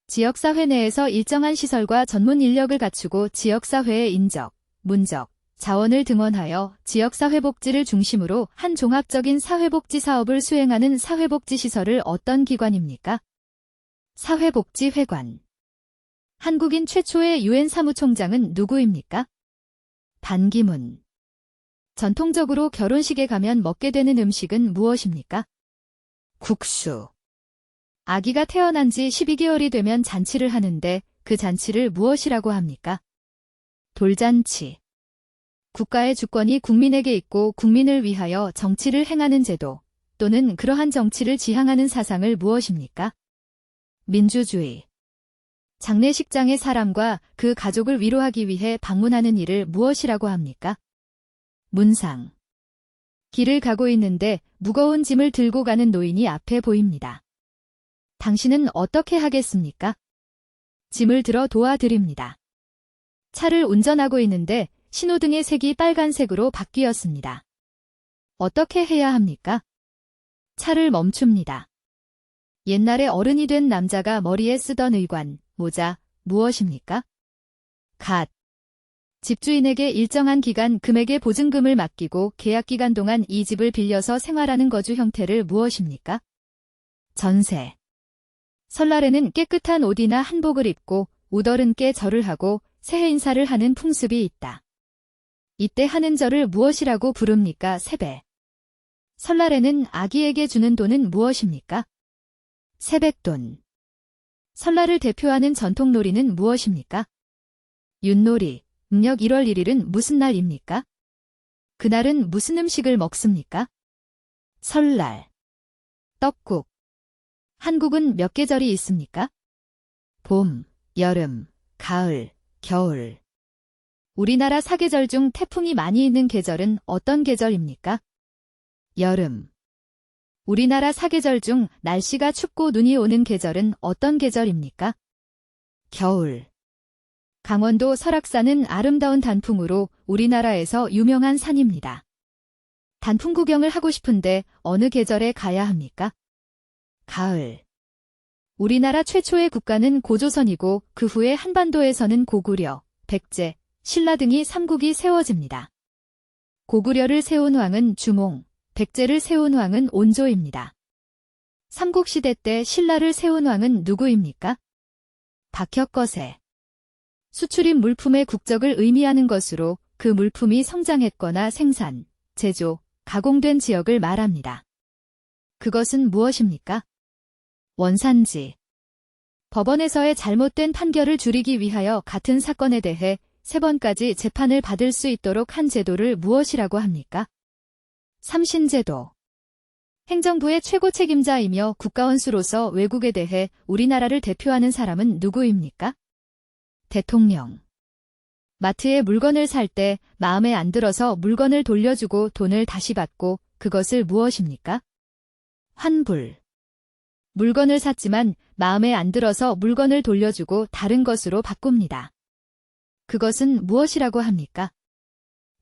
지역사회 내에서 일정한 시설과 전문 인력을 갖추고 지역사회의 인적, 문적, 자원을 등원하여 지역사회복지를 중심으로 한 종합적인 사회복지 사업을 수행하는 사회복지시설을 어떤 기관입니까? 사회복지회관. 한국인 최초의 유엔 사무총장은 누구입니까? 반기문. 전통적으로 결혼식에 가면 먹게 되는 음식은 무엇입니까? 국수. 아기가 태어난 지 12개월이 되면 잔치를 하는데 그 잔치를 무엇이라고 합니까? 돌잔치. 국가의 주권이 국민에게 있고 국민을 위하여 정치를 행하는 제도 또는 그러한 정치를 지향하는 사상을 무엇입니까? 민주주의. 장례식장에 사람과 그 가족을 위로하기 위해 방문하는 일을 무엇이라고 합니까? 문상. 길을 가고 있는데 무거운 짐을 들고 가는 노인이 앞에 보입니다. 당신은 어떻게 하겠습니까? 짐을 들어 도와드립니다. 차를 운전하고 있는데 신호등의 색이 빨간색으로 바뀌었습니다. 어떻게 해야 합니까? 차를 멈춥니다. 옛날에 어른이 된 남자가 머리에 쓰던 의관, 모자, 무엇입니까? 갓. 집주인에게 일정한 기간 금액의 보증금을 맡기고 계약기간 동안 이 집을 빌려서 생활하는 거주 형태를 무엇입니까? 전세. 설날에는 깨끗한 옷이나 한복을 입고 웃어른께 절을 하고 새해 인사를 하는 풍습이 있다. 이때 하는 절을 무엇이라고 부릅니까? 세배. 설날에는 아기에게 주는 돈은 무엇입니까? 세뱃돈. 설날을 대표하는 전통놀이는 무엇입니까? 윷놀이. 음력 1월 1일은 무슨 날입니까? 그날은 무슨 음식을 먹습니까? 설날. 떡국. 한국은 몇 계절이 있습니까? 봄, 여름, 가을, 겨울. 우리나라 사계절 중 태풍이 많이 있는 계절은 어떤 계절입니까? 여름. 우리나라 사계절 중 날씨가 춥고 눈이 오는 계절은 어떤 계절입니까? 겨울. 강원도 설악산은 아름다운 단풍으로 우리나라에서 유명한 산입니다. 단풍 구경을 하고 싶은데 어느 계절에 가야 합니까? 가을. 우리나라 최초의 국가는 고조선이고 그 후에 한반도에서는 고구려, 백제, 신라 등이 삼국이 세워집니다. 고구려를 세운 왕은 주몽, 백제를 세운 왕은 온조입니다. 삼국시대 때 신라를 세운 왕은 누구입니까? 박혁거세. 수출입 물품의 국적을 의미하는 것으로 그 물품이 성장했거나 생산, 제조, 가공된 지역을 말합니다. 그것은 무엇입니까? 원산지. 법원에서의 잘못된 판결을 줄이기 위하여 같은 사건에 대해 3번까지 재판을 받을 수 있도록 한 제도를 무엇이라고 합니까? 삼신제도. 행정부의 최고 책임자이며 국가원수로서 외국에 대해 우리나라를 대표하는 사람은 누구입니까? 대통령. 마트에 물건을 살 때 마음에 안 들어서 물건을 돌려주고 돈을 다시 받고 그것을 무엇입니까? 환불. 물건을 샀지만 마음에 안 들어서 물건을 돌려주고 다른 것으로 바꿉니다. 그것은 무엇이라고 합니까?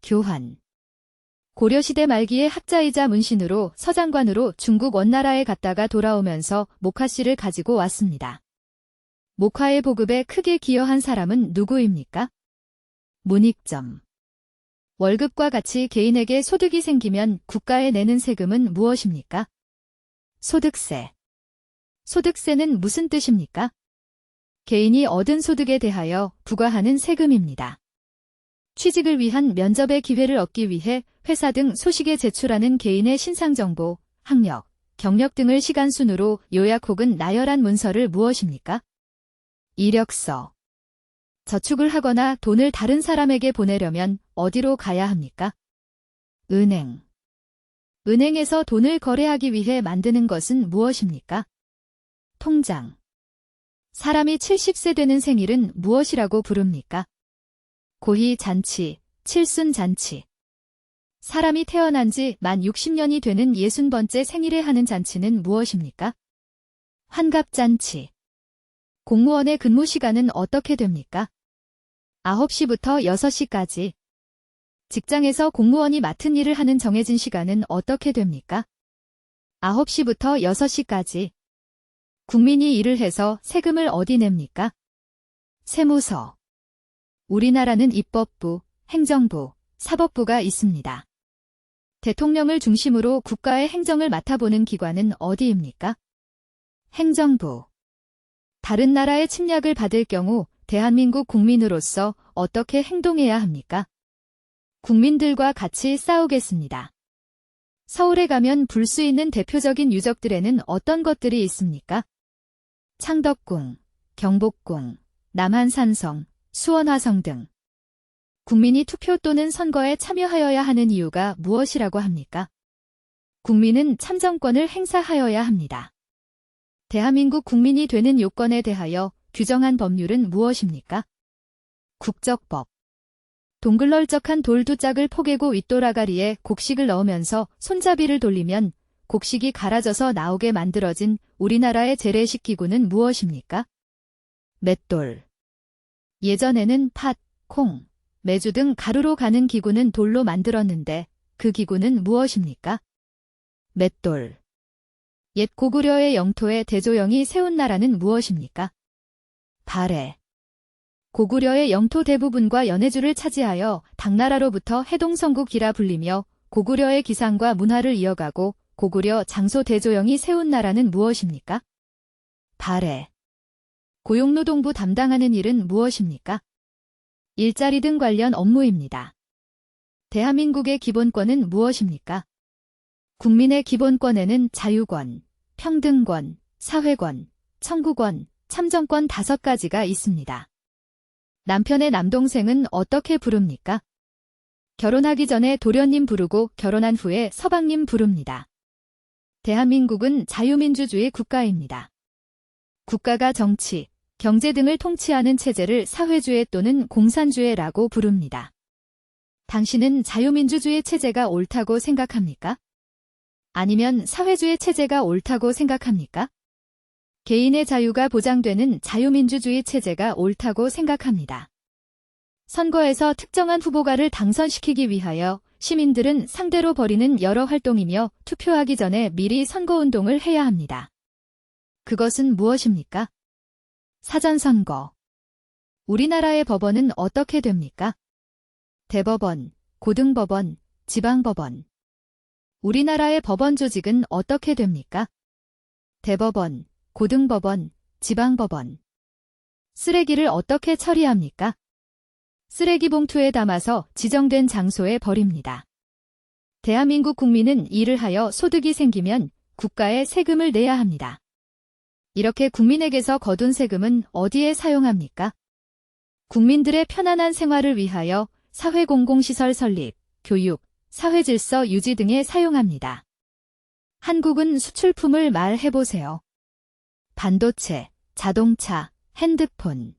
교환. 고려시대 말기의 학자이자 문신으로 서장관으로 중국 원나라에 갔다가 돌아오면서 목화씨를 가지고 왔습니다. 목화의 보급에 크게 기여한 사람은 누구입니까? 문익점. 월급과 같이 개인에게 소득이 생기면 국가에 내는 세금은 무엇입니까? 소득세. 소득세는 무슨 뜻입니까? 개인이 얻은 소득에 대하여 부과하는 세금입니다. 취직을 위한 면접의 기회를 얻기 위해 회사 등 소식에 제출하는 개인의 신상정보, 학력, 경력 등을 시간순으로 요약 혹은 나열한 문서를 무엇입니까? 이력서. 저축을 하거나 돈을 다른 사람에게 보내려면 어디로 가야 합니까? 은행. 은행에서 돈을 거래하기 위해 만드는 것은 무엇입니까? 통장. 사람이 70세 되는 생일은 무엇이라고 부릅니까? 고희잔치, 칠순잔치. 사람이 태어난 지 만 60년이 되는 60번째 생일에 하는 잔치는 무엇입니까? 환갑잔치. 공무원의 근무 시간은 어떻게 됩니까? 9시부터 6시까지. 직장에서 공무원이 맡은 일을 하는 정해진 시간은 어떻게 됩니까? 9시부터 6시까지. 국민이 일을 해서 세금을 어디 냅니까? 세무서. 우리나라는 입법부, 행정부, 사법부가 있습니다. 대통령을 중심으로 국가의 행정을 맡아보는 기관은 어디입니까? 행정부. 다른 나라의 침략을 받을 경우 대한민국 국민으로서 어떻게 행동해야 합니까? 국민들과 같이 싸우겠습니다. 서울에 가면 볼 수 있는 대표적인 유적들에는 어떤 것들이 있습니까? 창덕궁, 경복궁, 남한산성, 수원화성 등. 국민이 투표 또는 선거에 참여하여야 하는 이유가 무엇이라고 합니까? 국민은 참정권을 행사하여야 합니다. 대한민국 국민이 되는 요건에 대하여 규정한 법률은 무엇입니까? 국적법. 동글널쩍한 돌 두 짝을 포개고 윗돌아가리에 곡식을 넣으면서 손잡이를 돌리면 곡식이 갈아져서 나오게 만들어진 우리나라의 재래식 기구는 무엇입니까? 맷돌. 예전에는 팥, 콩, 메주 등 가루로 가는 기구는 돌로 만들었는데 그 기구는 무엇입니까? 맷돌. 옛 고구려의 영토에 대조영이 세운 나라는 무엇입니까? 발해. 고구려의 영토 대부분과 연해주를 차지하여 당나라로부터 해동성국이라 불리며 고구려의 기상과 문화를 이어가고 고구려 장소 대조영이 세운 나라는 무엇입니까? 발해. 고용노동부 담당하는 일은 무엇입니까? 일자리 등 관련 업무입니다. 대한민국의 기본권은 무엇입니까? 국민의 기본권에는 자유권, 평등권, 사회권, 청구권, 참정권 5가지가 있습니다. 남편의 남동생은 어떻게 부릅니까? 결혼하기 전에 도련님 부르고 결혼한 후에 서방님 부릅니다. 대한민국은 자유민주주의 국가입니다. 국가가 정치, 경제 등을 통치하는 체제를 사회주의 또는 공산주의라고 부릅니다. 당신은 자유민주주의 체제가 옳다고 생각합니까? 아니면 사회주의 체제가 옳다고 생각합니까? 개인의 자유가 보장되는 자유민주주의 체제가 옳다고 생각합니다. 선거에서 특정한 후보가를 당선시키기 위하여 시민들은 상대로 벌이는 여러 활동이며 투표하기 전에 미리 선거운동을 해야 합니다. 그것은 무엇입니까? 사전선거. 우리나라의 법원은 어떻게 됩니까? 대법원, 고등법원, 지방법원. 우리나라의 법원 조직은 어떻게 됩니까? 대법원, 고등법원, 지방법원. 쓰레기를 어떻게 처리합니까? 쓰레기 봉투에 담아서 지정된 장소에 버립니다. 대한민국 국민은 일을 하여 소득이 생기면 국가에 세금을 내야 합니다. 이렇게 국민에게서 거둔 세금은 어디에 사용합니까? 국민들의 편안한 생활을 위하여 사회공공시설 설립, 교육, 사회질서 유지 등에 사용합니다. 한국은 수출품을 말해보세요. 반도체, 자동차, 핸드폰.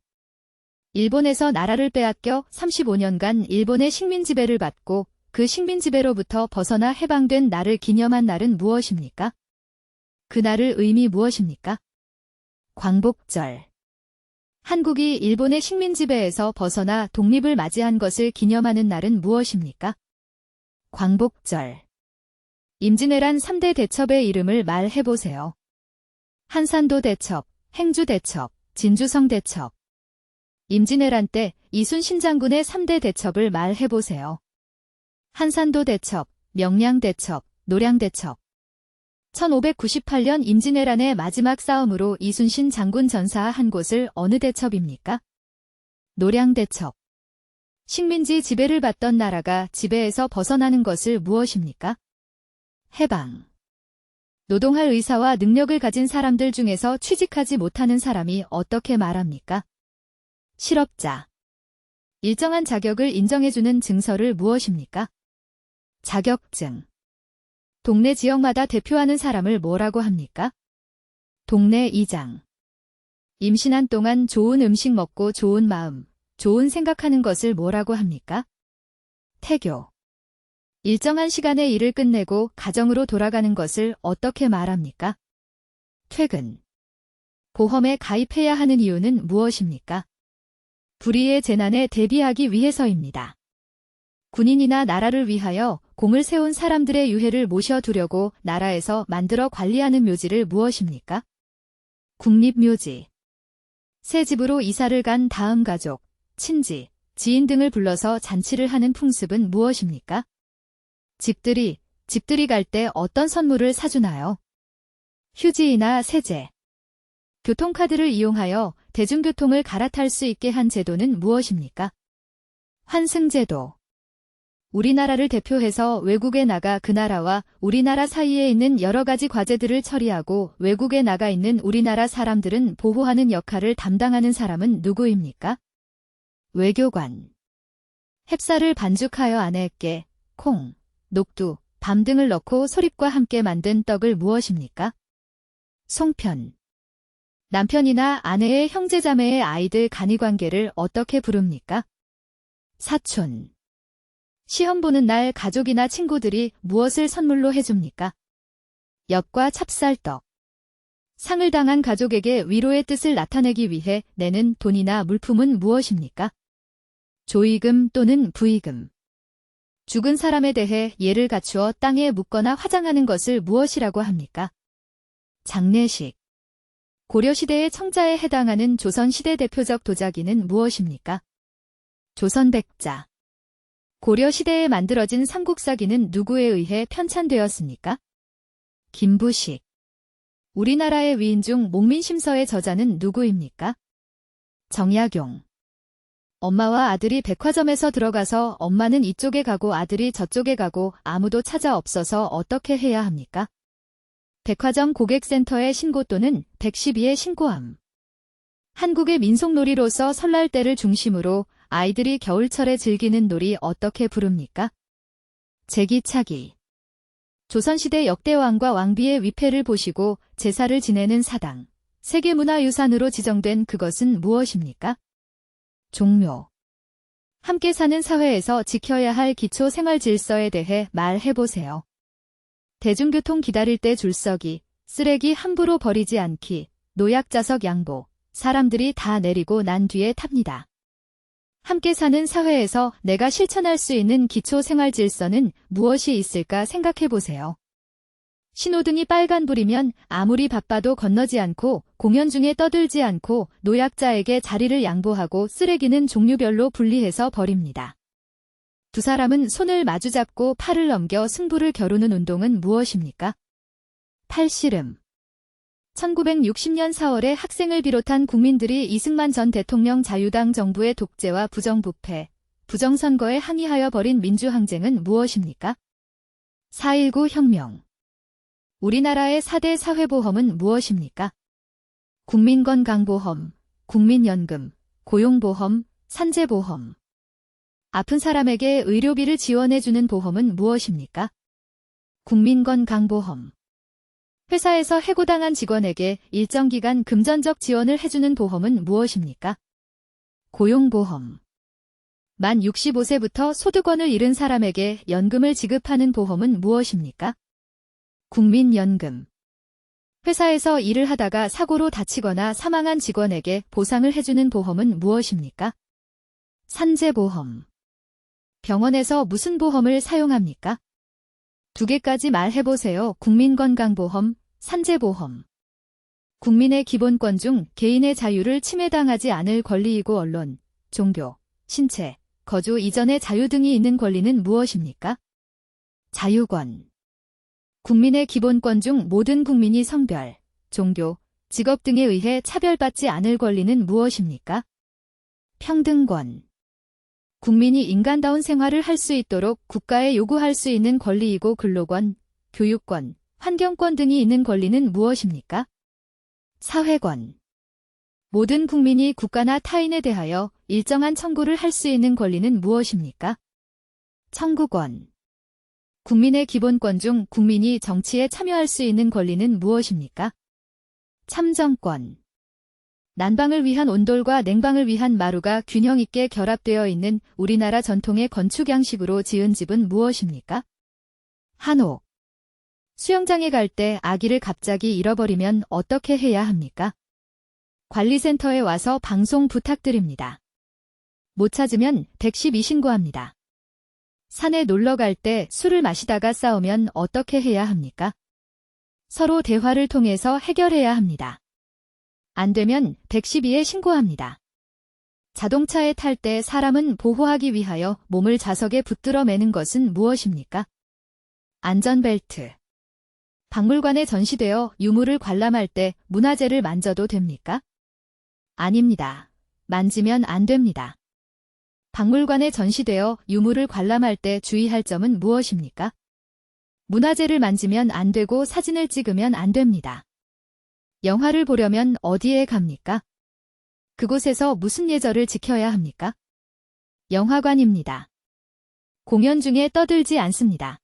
일본에서 나라를 빼앗겨 35년간 일본의 식민지배를 받고 그 식민지배로부터 벗어나 해방된 날을 기념한 날은 무엇입니까? 그 날의 의미 무엇입니까? 광복절. 한국이 일본의 식민지배에서 벗어나 독립을 맞이한 것을 기념하는 날은 무엇입니까? 광복절. 임진왜란 3대 대첩의 이름을 말해보세요. 한산도 대첩, 행주 대첩, 진주성 대첩. 임진왜란 때 이순신 장군의 3대 대첩을 말해보세요. 한산도 대첩, 명량 대첩, 노량 대첩. 1598년 임진왜란의 마지막 싸움으로 이순신 장군 전사한 곳을 어느 대첩입니까? 노량 대첩. 식민지 지배를 받던 나라가 지배에서 벗어나는 것을 무엇입니까? 해방. 노동할 의사와 능력을 가진 사람들 중에서 취직하지 못하는 사람이 어떻게 말합니까? 실업자. 일정한 자격을 인정해주는 증서를 무엇입니까? 자격증. 동네 지역마다 대표하는 사람을 뭐라고 합니까? 동네 이장. 임신한 동안 좋은 음식 먹고 좋은 마음, 좋은 생각하는 것을 뭐라고 합니까? 태교. 일정한 시간에 일을 끝내고 가정으로 돌아가는 것을 어떻게 말합니까? 퇴근. 보험에 가입해야 하는 이유는 무엇입니까? 불의의 재난에 대비하기 위해서입니다. 군인이나 나라를 위하여 공을 세운 사람들의 유해를 모셔두려고 나라에서 만들어 관리하는 묘지를 무엇입니까? 국립묘지. 새 집으로 이사를 간 다음 가족, 친지, 지인 등을 불러서 잔치를 하는 풍습은 무엇입니까? 집들이 갈 때 어떤 선물을 사주나요? 휴지이나 세제. 교통카드를 이용하여 대중교통을 갈아탈 수 있게 한 제도는 무엇입니까? 환승제도. 우리나라를 대표해서 외국에 나가 그 나라와 우리나라 사이에 있는 여러 가지 과제들을 처리하고 외국에 나가 있는 우리나라 사람들은 보호하는 역할을 담당하는 사람은 누구입니까? 외교관. 햅쌀을 반죽하여 안에 깨, 콩, 녹두, 밤 등을 넣고 소립과 함께 만든 떡을 무엇입니까? 송편. 남편이나 아내의 형제자매의 아이들 간이관계를 어떻게 부릅니까? 사촌. 시험 보는 날 가족이나 친구들이 무엇을 선물로 해줍니까? 엽과 찹쌀떡. 상을 당한 가족에게 위로의 뜻을 나타내기 위해 내는 돈이나 물품은 무엇입니까? 조의금 또는 부의금. 죽은 사람에 대해 예를 갖추어 땅에 묻거나 화장하는 것을 무엇이라고 합니까? 장례식. 고려시대의 청자에 해당하는 조선시대 대표적 도자기는 무엇입니까? 조선백자. 고려시대에 만들어진 삼국사기는 누구에 의해 편찬되었습니까? 김부식. 우리나라의 위인 중 목민심서의 저자는 누구입니까? 정약용. 엄마와 아들이 백화점에서 들어가서 엄마는 이쪽에 가고 아들이 저쪽에 가고 아무도 찾아 없어서 어떻게 해야 합니까? 백화점 고객센터의 신고 또는 112의 신고함. 한국의 민속놀이로서 설날 때를 중심으로 아이들이 겨울철에 즐기는 놀이 어떻게 부릅니까? 제기차기. 조선시대 역대왕과 왕비의 위패를 보시고 제사를 지내는 사당. 세계문화유산으로 지정된 그것은 무엇입니까? 종묘. 함께 사는 사회에서 지켜야 할 기초 생활 질서에 대해 말해보세요. 대중교통 기다릴 때 줄서기, 쓰레기 함부로 버리지 않기, 노약자석 양보, 사람들이 다 내리고 난 뒤에 탑니다. 함께 사는 사회에서 내가 실천할 수 있는 기초 생활 질서는 무엇이 있을까 생각해 보세요. 신호등이 빨간불이면 아무리 바빠도 건너지 않고 공연 중에 떠들지 않고 노약자에게 자리를 양보하고 쓰레기는 종류별로 분리해서 버립니다. 두 사람은 손을 마주잡고 팔을 넘겨 승부를 겨루는 운동은 무엇입니까? 팔씨름. 1960년 4월에 학생을 비롯한 국민들이 이승만 전 대통령 자유당 정부의 독재와 부정부패, 부정선거에 항의하여 벌인 민주항쟁은 무엇입니까? 4.19 혁명. 우리나라의 4대 사회보험은 무엇입니까? 국민건강보험, 국민연금, 고용보험, 산재보험. 아픈 사람에게 의료비를 지원해주는 보험은 무엇입니까? 국민건강보험. 회사에서 해고당한 직원에게 일정 기간 금전적 지원을 해주는 보험은 무엇입니까? 고용보험. 만 65세부터 소득원을 잃은 사람에게 연금을 지급하는 보험은 무엇입니까? 국민연금. 회사에서 일을 하다가 사고로 다치거나 사망한 직원에게 보상을 해주는 보험은 무엇입니까? 산재보험. 병원에서 무슨 보험을 사용합니까? 2개까지 말해보세요. 국민건강보험, 산재보험. 국민의 기본권 중 개인의 자유를 침해당하지 않을 권리이고 언론, 종교, 신체, 거주 이전의 자유 등이 있는 권리는 무엇입니까? 자유권. 국민의 기본권 중 모든 국민이 성별, 종교, 직업 등에 의해 차별받지 않을 권리는 무엇입니까? 평등권. 국민이 인간다운 생활을 할 수 있도록 국가에 요구할 수 있는 권리이고 근로권, 교육권, 환경권 등이 있는 권리는 무엇입니까? 사회권. 모든 국민이 국가나 타인에 대하여 일정한 청구를 할 수 있는 권리는 무엇입니까? 청구권. 국민의 기본권 중 국민이 정치에 참여할 수 있는 권리는 무엇입니까? 참정권. 난방을 위한 온돌과 냉방을 위한 마루가 균형 있게 결합되어 있는 우리나라 전통의 건축 양식으로 지은 집은 무엇입니까? 한옥. 수영장에 갈 때 아기를 갑자기 잃어버리면 어떻게 해야 합니까? 관리센터에 와서 방송 부탁드립니다. 못 찾으면 112 신고합니다. 산에 놀러 갈 때 술을 마시다가 싸우면 어떻게 해야 합니까? 서로 대화를 통해서 해결해야 합니다. 안 되면 112에 신고합니다. 자동차에 탈 때 사람은 보호하기 위하여 몸을 좌석에 붙들어 매는 것은 무엇입니까? 안전벨트. 박물관에 전시되어 유물을 관람할 때 문화재를 만져도 됩니까? 아닙니다. 만지면 안 됩니다. 박물관에 전시되어 유물을 관람할 때 주의할 점은 무엇입니까? 문화재를 만지면 안 되고 사진을 찍으면 안 됩니다. 영화를 보려면 어디에 갑니까? 그곳에서 무슨 예절을 지켜야 합니까? 영화관입니다. 공연 중에 떠들지 않습니다.